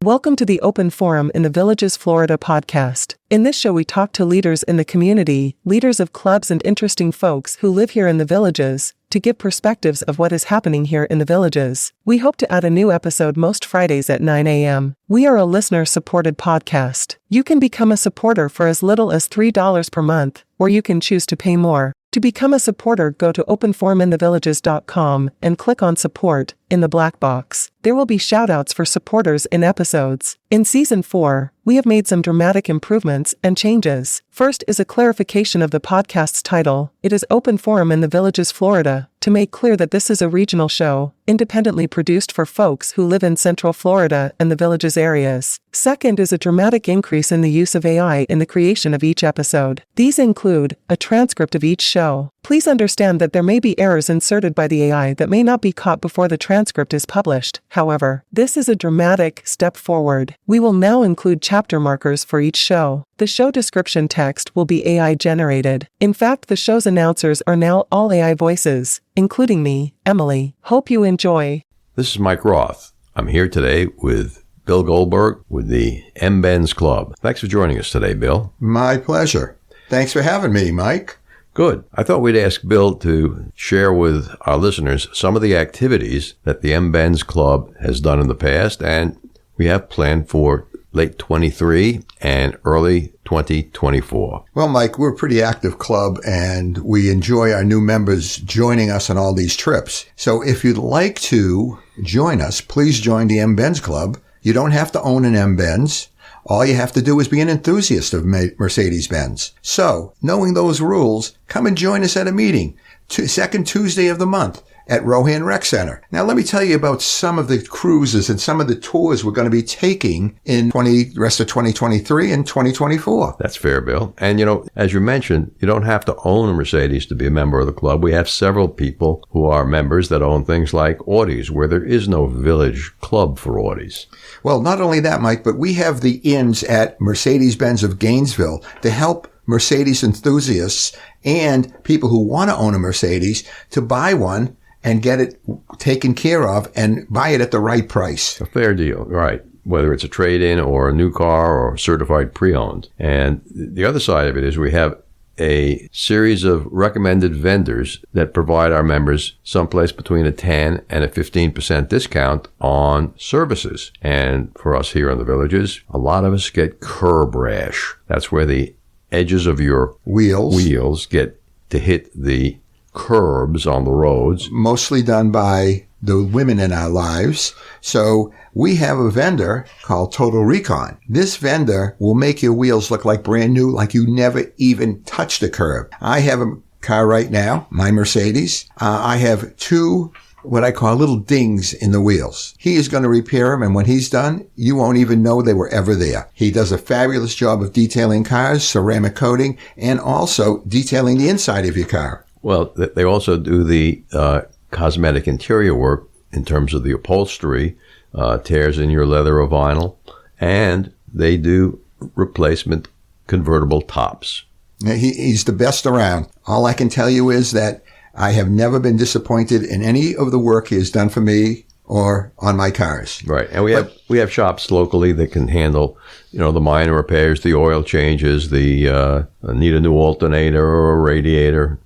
Welcome to the Open Forum in the Villages, Florida podcast. In this show we talk to leaders in the community, leaders of clubs and interesting folks who live here in the villages, to give perspectives of what is happening here in the villages. We hope to add a new episode most Fridays at 9 a.m. We are a listener-supported podcast. You can become a supporter for as little as $3 per month, or you can choose to pay more. To become a supporter, go to openforuminthevillages.com and click on Support in the black box. There will be shoutouts for supporters in episodes. In Season 4, we have made some dramatic improvements and changes. First is a clarification of the podcast's title. It is Open Forum in the Villages, Florida, to make clear that this is a regional show, independently produced for folks who live in Central Florida and the Villages areas. Second is a dramatic increase in the use of AI in the creation of each episode. These include a transcript of each show. Please understand that there may be errors inserted by the AI that may not be caught before the transcript is published. However, this is a dramatic step forward. We will now include chapter markers for each show. The show description text will be AI generated. In fact, the show's announcers are now all AI voices, including me, Emily. Hope you enjoy. This is Mike Roth. I'm here today with Bill Goldberg with the M Benz Club. Thanks for joining us today, Bill. My pleasure. Thanks for having me, Mike. Good. I thought we'd ask Bill to share with our listeners some of the activities that the M Benz Club has done in the past, and we have planned for late 23 and early 2024. Well, Mike, we're a pretty active club, and we enjoy our new members joining us on all these trips. So if you'd like to join us, please join the M Benz Club. You don't have to own an M Benz. All you have to do is be an enthusiast of Mercedes-Benz. So, knowing those rules, come and join us at a meeting, second Tuesday of the month at Rohan Rec Center. Now, let me tell you about some of the cruises and some of the tours we're going to be taking in rest of 2023 and 2024. That's fair, Bill. And, as you mentioned, you don't have to own a Mercedes to be a member of the club. We have several people who are members that own things like Audis, where there is no village club for Audis. Well, not only that, Mike, but we have the inns at Mercedes-Benz of Gainesville to help Mercedes enthusiasts and people who want to own a Mercedes to buy one and get it taken care of and buy it at the right price. A fair deal, right. Whether it's a trade-in or a new car or certified pre-owned. And the other side of it is we have a series of recommended vendors that provide our members someplace between a 10 and a 15% discount on services. And for us here in the villages, a lot of us get curb rash. That's where the edges of your wheels get to hit the curbs on the roads. Mostly done by the women in our lives. So we have a vendor called Total Recon. This vendor will make your wheels look like brand new, like you never even touched a curb. I have a car right now, my Mercedes. I have two what I call little dings in the wheels. He is going to repair them, and when he's done, you won't even know they were ever there. He does a fabulous job of detailing cars, ceramic coating, and also detailing the inside of your car. Well, they also do the cosmetic interior work in terms of the upholstery, tears in your leather or vinyl, and they do replacement convertible tops. He's the best around. All I can tell you is that I have never been disappointed in any of the work he has done for me or on my cars. Right. And we have shops locally that can handle, the minor repairs, the oil changes, the need a new alternator or a radiator,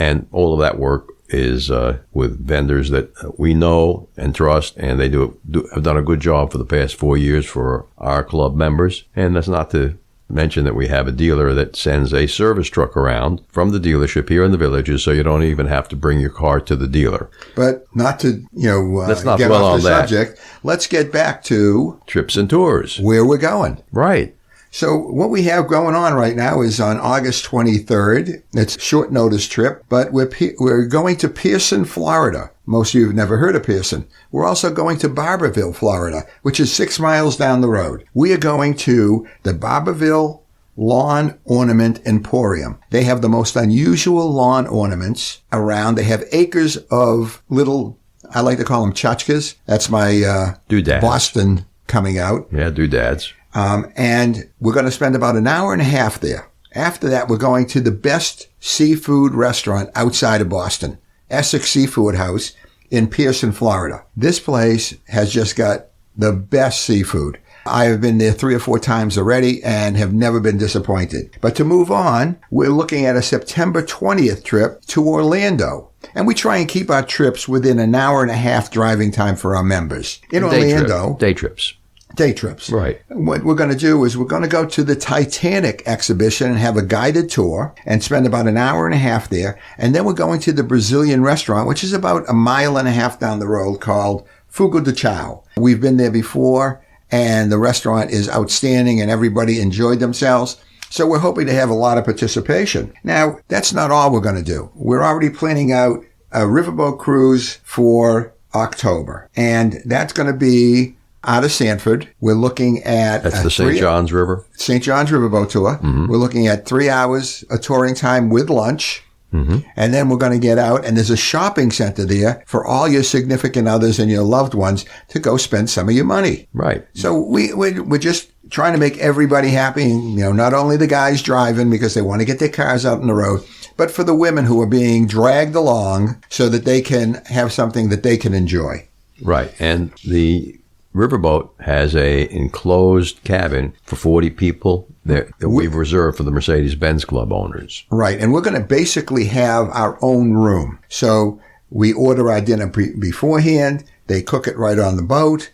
and all of that work is with vendors that we know and trust, and they have done a good job for the past 4 years for our club members. And that's not to mention that we have a dealer that sends a service truck around from the dealership here in the villages, so you don't even have to bring your car to the dealer. But not to, let's not get dwell off on the that subject. Let's get back to trips and tours, where we're going. Right. So what we have going on right now is on August 23rd. It's a short notice trip, but we're going to Pearson, Florida. Most of you have never heard of Pearson. We're also going to Barberville, Florida, which is 6 miles down the road. We are going to the Barberville Lawn Ornament Emporium. They have the most unusual lawn ornaments around. They have acres of little, I like to call them tchotchkes. That's my doodads. Boston coming out. Yeah, doodads. And we're going to spend about an hour and a half there. After that, we're going to the best seafood restaurant outside of Boston, Essex Seafood House in Pearson, Florida. This place has just got the best seafood. I have been there 3 or 4 times already and have never been disappointed. But to move on, we're looking at a September 20th trip to Orlando. And we try and keep our trips within an hour and a half driving time for our members. In Orlando. Day trips. Day trips. Right. What we're going to do is we're going to go to the Titanic exhibition and have a guided tour and spend about an hour and a half there. And then we're going to the Brazilian restaurant, which is about a mile and a half down the road, called Fogo de Chao. We've been there before, and the restaurant is outstanding and everybody enjoyed themselves. So we're hoping to have a lot of participation. Now, that's not all we're going to do. We're already planning out a riverboat cruise for October, and that's going to be out of Sanford. We're looking at... That's the St. John's River? St. John's Riverboat Tour. Mm-hmm. We're looking at 3 hours of touring time with lunch. Mm-hmm. And then we're going to get out, and there's a shopping center there for all your significant others and your loved ones to go spend some of your money. Right. So we're just trying to make everybody happy. You know, not only the guys driving because they want to get their cars out on the road, but for the women who are being dragged along so that they can have something that they can enjoy. Right. And the riverboat has a enclosed cabin for 40 people that we've reserved for the Mercedes Benz Club owners. Right. And we're going to basically have our own room. So we order our dinner beforehand. They cook it right on the boat.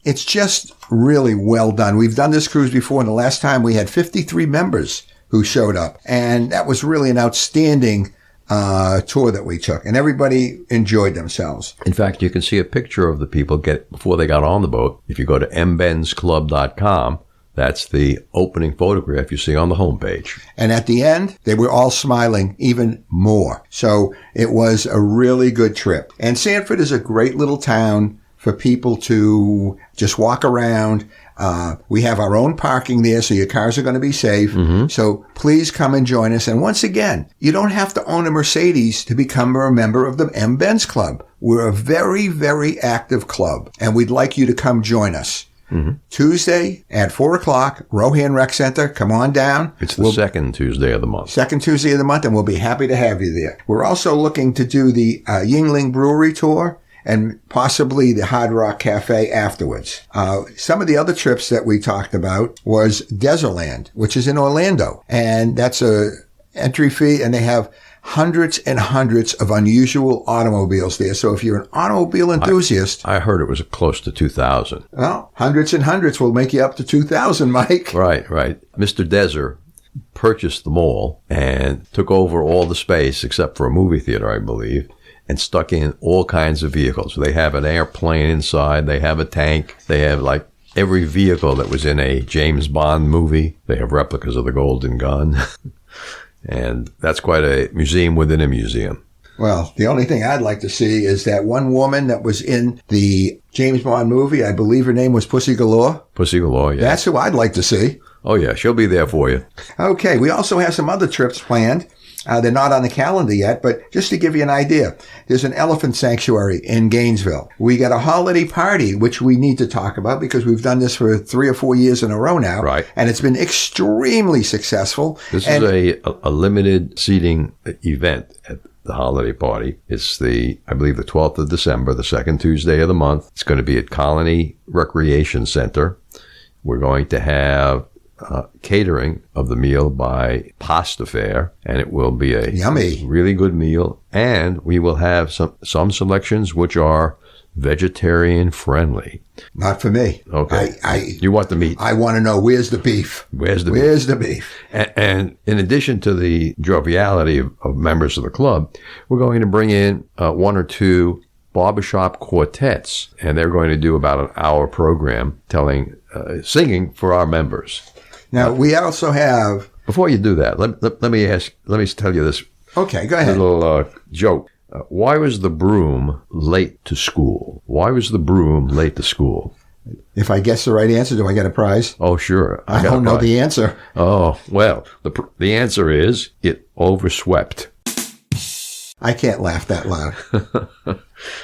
It's just really well done. We've done this cruise before, and the last time we had 53 members who showed up. And that was really an outstanding tour that we took, and everybody enjoyed themselves. In fact, you can see a picture of the people before they got on the boat. If you go to mbenzclub.com, that's the opening photograph you see on the homepage. And at the end, they were all smiling even more. So it was a really good trip. And Sanford is a great little town for people to just walk around. We have our own parking there, so your cars are going to be safe. Mm-hmm. So please come and join us. And once again, you don't have to own a Mercedes to become a member of the M Benz Club. We're a very, very active club, and we'd like you to come join us. Mm-hmm. Tuesday at 4 o'clock, Rohan Rec Center. Come on down. It's the second Tuesday of the month. Second Tuesday of the month, and we'll be happy to have you there. We're also looking to do the Yingling Brewery Tour and possibly the Hard Rock Cafe afterwards. Some of the other trips that we talked about was Desertland, which is in Orlando. And that's a entry fee, and they have hundreds and hundreds of unusual automobiles there. So if you're an automobile enthusiast... I heard it was close to 2,000. Well, hundreds and hundreds will make you up to 2,000, Mike. Right. Mr. Deser purchased the mall and took over all the space except for a movie theater, I believe, and stuck in all kinds of vehicles. They have an airplane inside. They have a tank. They have like every vehicle that was in a James Bond movie. They have replicas of the Golden Gun. And that's quite a museum within a museum. Well, the only thing I'd like to see is that one woman that was in the James Bond movie. I believe her name was Pussy Galore. Pussy Galore, yeah. That's who I'd like to see. Oh, yeah. She'll be there for you. Okay. We also have some other trips planned. They're not on the calendar yet, but just to give you an idea, there's an elephant sanctuary in Gainesville. We got a holiday party, which we need to talk about because we've done this for 3 or 4 years in a row now. Right. And it's been extremely successful. This is a limited seating event at the holiday party. It's I believe the 12th of December, the second Tuesday of the month. It's going to be at Colony Recreation Center. We're going to have catering of the meal by Pasta Fair, and it will be a yummy, really good meal. And we will have some selections which are vegetarian friendly. Not for me. Okay. You want the meat. I want to know where's the beef. Where's the beef? And in addition to the joviality of members of the club, we're going to bring in 1 or 2 barbershop quartets, and they're going to do about an hour program singing for our members. Now, we also have... Before you do that, let me tell you this. Okay, go ahead. Little joke. Why was the broom late to school? Why was the broom late to school? If I guess the right answer, do I get a prize? Oh, sure. I don't know the answer. Oh, well, the answer is it overswept. I can't laugh that loud.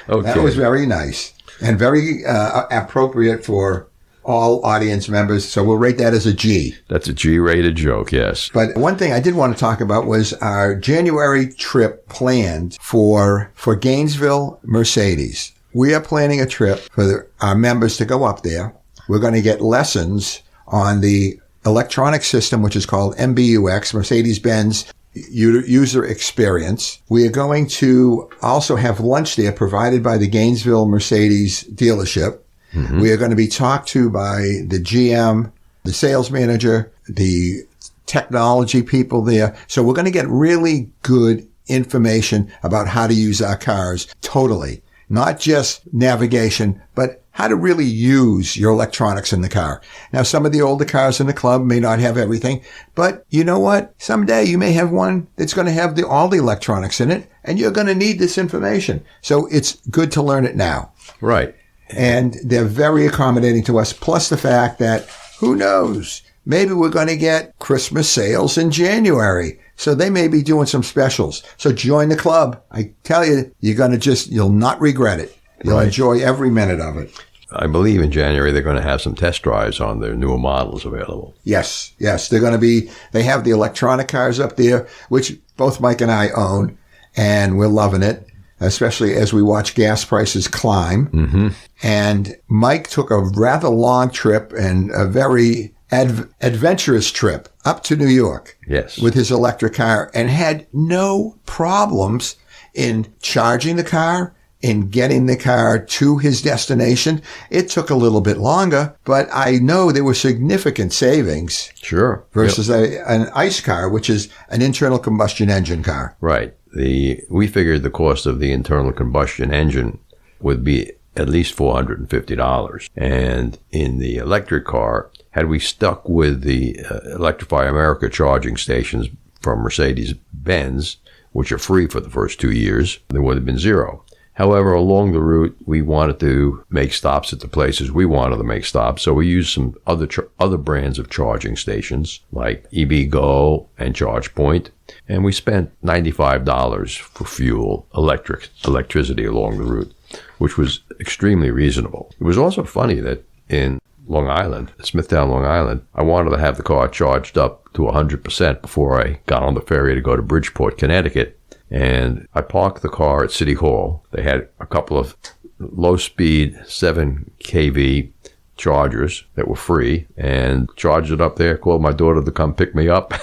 Okay. That was very nice and very appropriate for all audience members. So we'll rate that as a G. That's a G-rated joke, yes. But one thing I did want to talk about was our January trip planned for Gainesville Mercedes. we are planning a trip for our members to go up there. We're going to get lessons on the electronic system, which is called MBUX, Mercedes-Benz User Experience. We are going to also have lunch there provided by the Gainesville Mercedes dealership. Mm-hmm. We are going to be talked to by the GM, the sales manager, the technology people there. So we're going to get really good information about how to use our cars totally. Not just navigation, but how to really use your electronics in the car. Now, some of the older cars in the club may not have everything, but you know what? Someday you may have one that's going to have all the electronics in it, and you're going to need this information. So it's good to learn it now. Right. And they're very accommodating to us, plus the fact that, who knows, maybe we're going to get Christmas sales in January. So they may be doing some specials. So join the club. I tell you, you'll not regret it. You'll enjoy every minute of it. I believe in January they're going to have some test drives on their newer models available. Yes. They have the electronic cars up there, which both Mike and I own, and we're loving it, especially as we watch gas prices climb. Mm-hmm. And Mike took a rather long trip and a very adventurous trip up to New York. Yes. With his electric car, and had no problems in charging the car, in getting the car to his destination. It took a little bit longer, but I know there were significant savings. Sure. Versus an ICE car, which is an internal combustion engine car. Right. We figured the cost of the internal combustion engine would be at least $450. And in the electric car, had we stuck with the Electrify America charging stations from Mercedes-Benz, which are free for the first 2 years, there would have been zero. However, along the route, we wanted to make stops at the places we wanted to make stops, so we used some other brands of charging stations like EBGO and ChargePoint, and we spent $95 for fuel, electricity along the route, which was extremely reasonable. It was also funny that in Long Island, Smithtown, Long Island, I wanted to have the car charged up to 100% before I got on the ferry to go to Bridgeport, Connecticut. And I parked the car at City Hall. They had a couple of low-speed 7 kV chargers that were free, and charged it up there, called my daughter to come pick me up,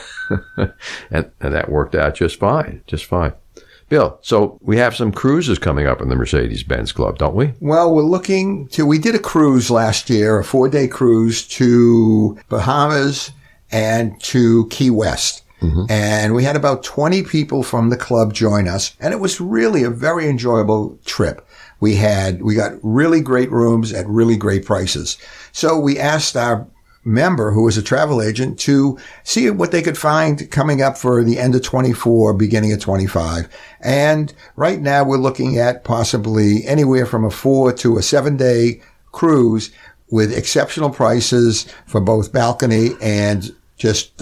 and that worked out just fine. Bill, so we have some cruises coming up in the Mercedes-Benz Club, don't we? Well, we did a cruise last year, a 4-day cruise to Bahamas and to Key West. Mm-hmm. And we had about 20 people from the club join us, and it was really a very enjoyable trip. We got really great rooms at really great prices. So we asked our member, who was a travel agent, to see what they could find coming up for the end of 24, beginning of 25. And right now we're looking at possibly anywhere from a 4 to a 7-day cruise with exceptional prices for both balcony and just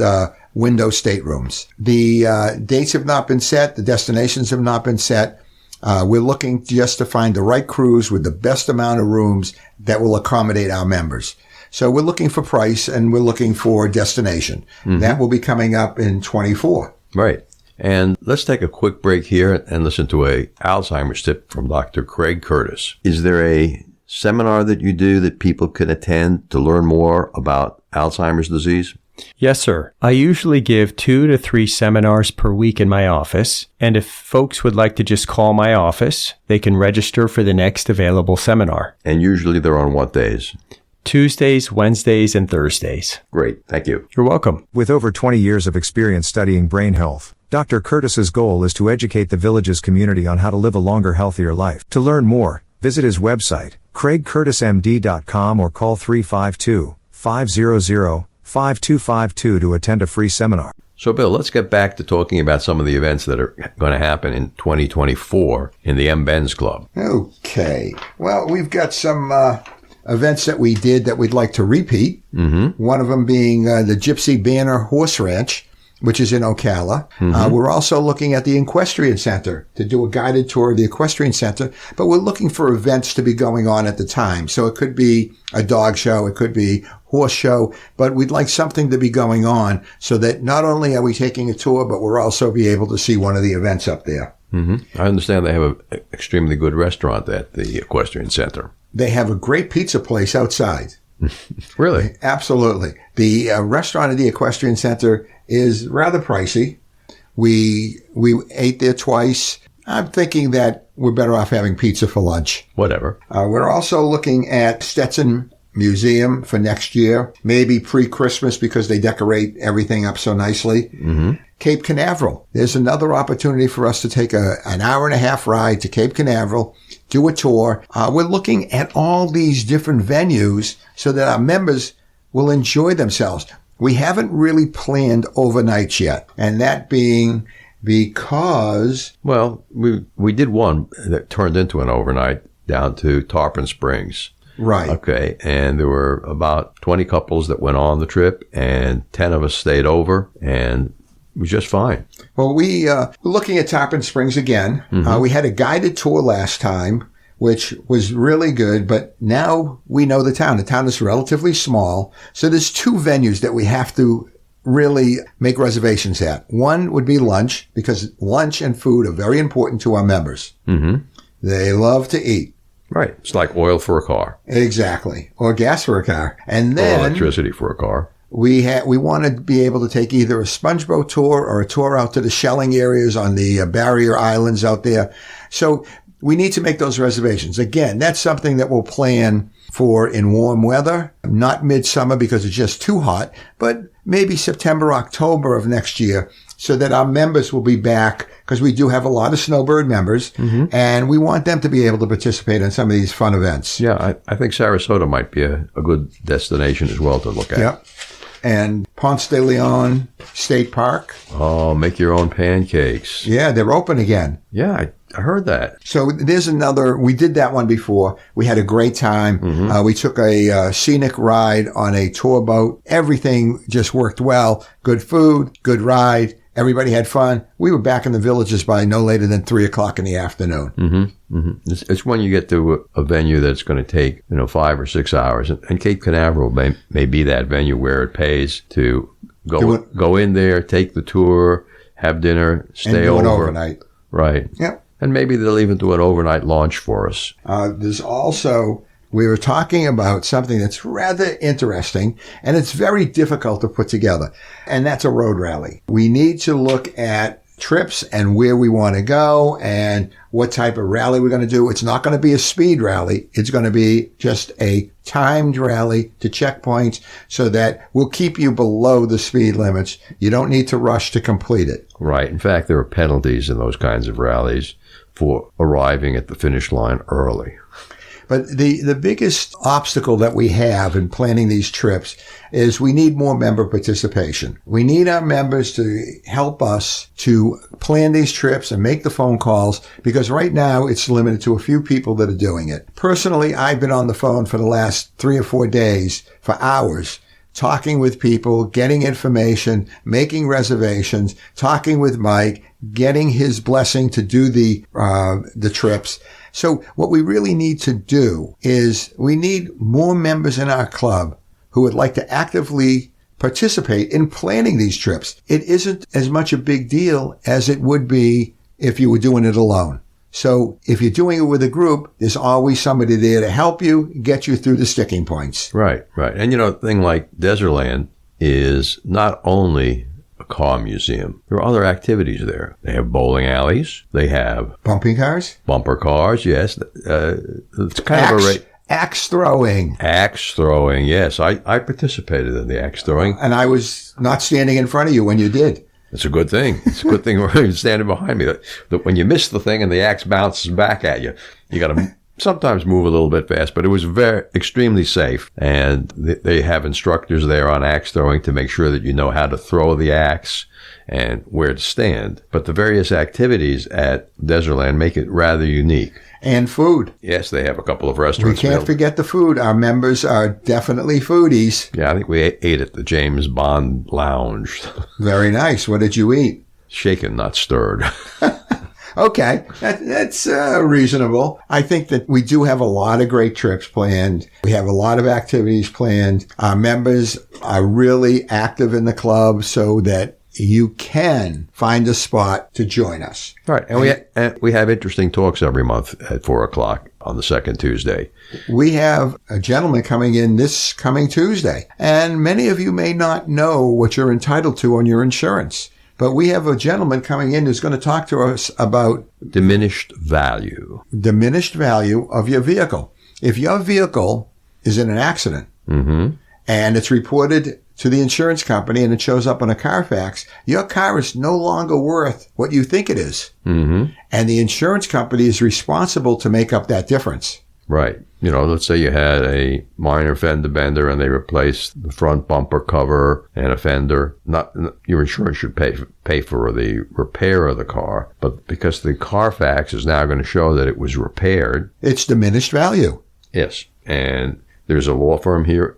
window staterooms. The dates have not been set. The destinations have not been set. We're looking just to find the right cruise with the best amount of rooms that will accommodate our members. So we're looking for price and we're looking for destination. Mm-hmm. That will be coming up in 24. Right. And let's take a quick break here and listen to a Alzheimer's tip from Dr. Craig Curtis. Is there a seminar that you do that people can attend to learn more about Alzheimer's disease? Yes, sir. I usually give 2 to 3 seminars per week in my office, and if folks would like to just call my office, they can register for the next available seminar. And usually they're on what days? Tuesdays, Wednesdays, and Thursdays. Great. Thank you. You're welcome. With over 20 years of experience studying brain health, Dr. Curtis's goal is to educate the village's community on how to live a longer, healthier life. To learn more, visit his website, craigcurtismd.com, or call 352-500-5252 to attend a free seminar. So, Bill, let's get back to talking about some of the events that are going to happen in 2024 in the M Benz Club. Okay. Well, we've got some events that we did that we'd like to repeat. Mm-hmm. One of them being the Gypsy Banner Horse Ranch, which is in Ocala. Mm-hmm. We're also looking at the Equestrian Center to do a guided tour of the Equestrian Center, but we're looking for events to be going on at the time. So it could be a dog show, it could be horse show, but we'd like something to be going on so that not only are we taking a tour, but we'll also be able to see one of the events up there. I understand they have an extremely good restaurant at the Equestrian Center. They have a great pizza place outside. Really? Absolutely. The restaurant at the Equestrian Center is rather pricey. We ate there twice. I'm thinking that we're better off having pizza for lunch. Whatever. We're also looking at Stetson Museum for next year, maybe pre-Christmas because they decorate everything up so nicely. Cape Canaveral. There's another opportunity for us to take an hour and a half ride to Cape Canaveral, do a tour. We're looking at all these different venues so that our members will enjoy themselves. We haven't really planned overnights yet, and that being because... Well, we did one that turned into an overnight down to Tarpon Springs. Right. Okay. And there were about 20 couples that went on the trip, and 10 of us stayed over, and it was just fine. Well, we're looking at Tarpon Springs again. We had a guided tour last time, which was really good, but now we know the town. The town is relatively small, so there's two venues that we have to really make reservations at. One would be lunch, because lunch and food are very important to our members. They love to eat. Right. It's like oil for a car. Exactly. Or gas for a car. And then... Or electricity for a car. We want to be able to take either a sponge boat tour or a tour out to the shelling areas on the barrier islands out there. So we need to make those reservations. Again, that's something that we'll plan for in warm weather, not midsummer because it's just too hot, but maybe September, October of next year, so that our members will be back, because we do have a lot of Snowbird members, and we want them to be able to participate in some of these fun events. Yeah, I think Sarasota might be a good destination as well to look at. Yep. And Ponce de Leon State Park. Oh, make your own pancakes. Yeah, they're open again. Yeah, I heard that. So there's another, we did that one before. We had a great time. We took a scenic ride on a tour boat. Everything just worked well. Good food, good ride. Everybody had fun. We were back in the villages by no later than 3:00 in the afternoon. It's when you get to a venue that's going to take 5 or 6 hours, and Cape Canaveral may be that venue where it pays to go in there, take the tour, have dinner, stay over, an overnight. Right. Yep. And maybe they'll even do an overnight launch for us. There's also, we were talking about something that's rather interesting, and it's very difficult to put together, and that's a road rally. We need to look at trips and where we want to go and what type of rally we're going to do. It's not going to be a speed rally. It's going to be just a timed rally to checkpoints so that we'll keep you below the speed limits. You don't need to rush to complete it. Right. In fact, there are penalties in those kinds of rallies for arriving at the finish line early. But the biggest obstacle that we have in planning these trips is we need more member participation. We need our members to help us to plan these trips and make the phone calls, because right now it's limited to a few people that are doing it. Personally, I've been on the phone for the last 3 or 4 days for hours, talking with people, getting information, making reservations, talking with Mike, getting his blessing to do the trips. So what we really need to do is we need more members in our club who would like to actively participate in planning these trips. It isn't as much a big deal as it would be if you were doing it alone. So if you're doing it with a group, there's always somebody there to help you, get you through the sticking points. Right, right. And a thing like Desertland is not only a car museum. There are other activities there. They have bowling alleys. They have bumping cars, bumper cars. Yes, it's kind of a axe throwing. Axe throwing. Yes, I participated in the axe throwing, and I was not standing in front of you when you did. It's a good thing. It's a good thing you're standing behind me. That when you miss the thing and the axe bounces back at you, you got to sometimes move a little bit fast, but it was extremely safe. And they have instructors there on axe throwing to make sure that you know how to throw the axe and where to stand. But the various activities at Desertland make it rather unique. And food. Yes, they have a couple of restaurants. We can't forget the food. Our members are definitely foodies. Yeah, I think we ate at the James Bond Lounge. Very nice. What did you eat? Shaken, not stirred. Okay, that's reasonable. I think that we do have a lot of great trips planned. We have a lot of activities planned. Our members are really active in the club so that you can find a spot to join us. Right. And we have interesting talks every month at 4:00 on the second Tuesday. We have a gentleman coming in this coming Tuesday, and many of you may not know what you're entitled to on your insurance. But we have a gentleman coming in who's going to talk to us about Diminished value. diminished value of your vehicle. If your vehicle is in an accident and it's reported to the insurance company and it shows up on a Carfax, your car is no longer worth what you think it is. And the insurance company is responsible to make up that difference. Right. You know, let's say you had a minor fender bender and they replaced the front bumper cover and a fender. Your insurance should pay for the repair of the car, but because the Carfax is now going to show that it was repaired. It's diminished value. Yes. And there's a law firm here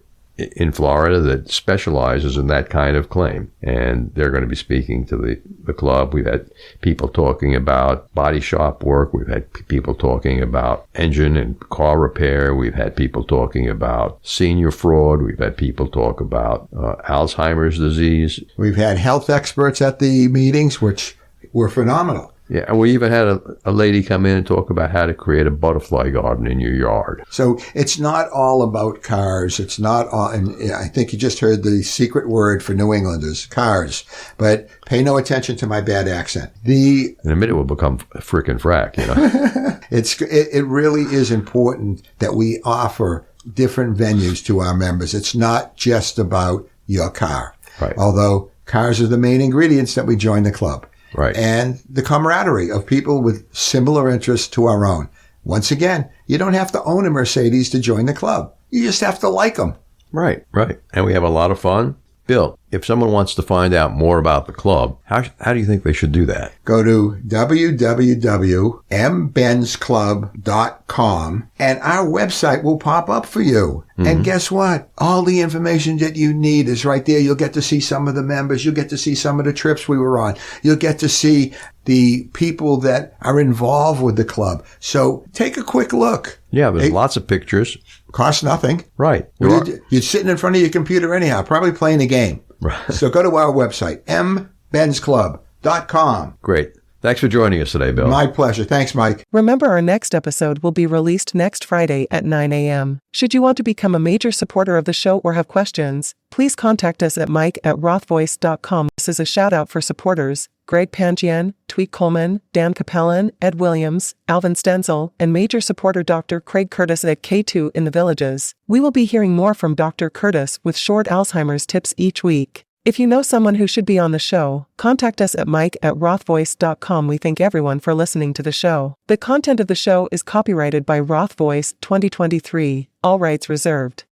in Florida that specializes in that kind of claim. And they're going to be speaking to the club. We've had people talking about body shop work. We've had people talking about engine and car repair. We've had people talking about senior fraud. We've had people talk about Alzheimer's disease. We've had health experts at the meetings, which were phenomenal. Yeah, and we even had a lady come in and talk about how to create a butterfly garden in your yard. So it's not all about cars. It's not all, and I think you just heard the secret word for New Englanders, cars. But pay no attention to my bad accent. In a minute, we'll become frickin' frack, you know. It really is important that we offer different venues to our members. It's not just about your car. Right. Although cars are the main ingredients that we join the club. Right. And the camaraderie of people with similar interests to our own. Once again, you don't have to own a Mercedes to join the club. You just have to like them. Right. And we have a lot of fun. Bill, if someone wants to find out more about the club, how do you think they should do that? Go to www.mbenzclub.com and our website will pop up for you. And guess what? All the information that you need is right there. You'll get to see some of the members. You'll get to see some of the trips we were on. You'll get to see the people that are involved with the club. So take a quick look. Yeah, there's lots of pictures. Costs nothing. Right. You're sitting in front of your computer anyhow, probably playing a game. Right. So go to our website, mbenzclub.com. Great. Thanks for joining us today, Bill. My pleasure. Thanks, Mike. Remember, our next episode will be released next Friday at 9 a.m. Should you want to become a major supporter of the show or have questions, please contact us at mike@rothvoice.com. This is a shout out for supporters Greg Pangian, Tweet Coleman, Dan Capellan, Ed Williams, Alvin Stenzel, and major supporter Dr. Craig Curtis at K2 in the Villages. We will be hearing more from Dr. Curtis with short Alzheimer's tips each week. If you know someone who should be on the show, contact us at mike@rothvoice.com. We thank everyone for listening to the show. The content of the show is copyrighted by Roth Voice 2023, all rights reserved.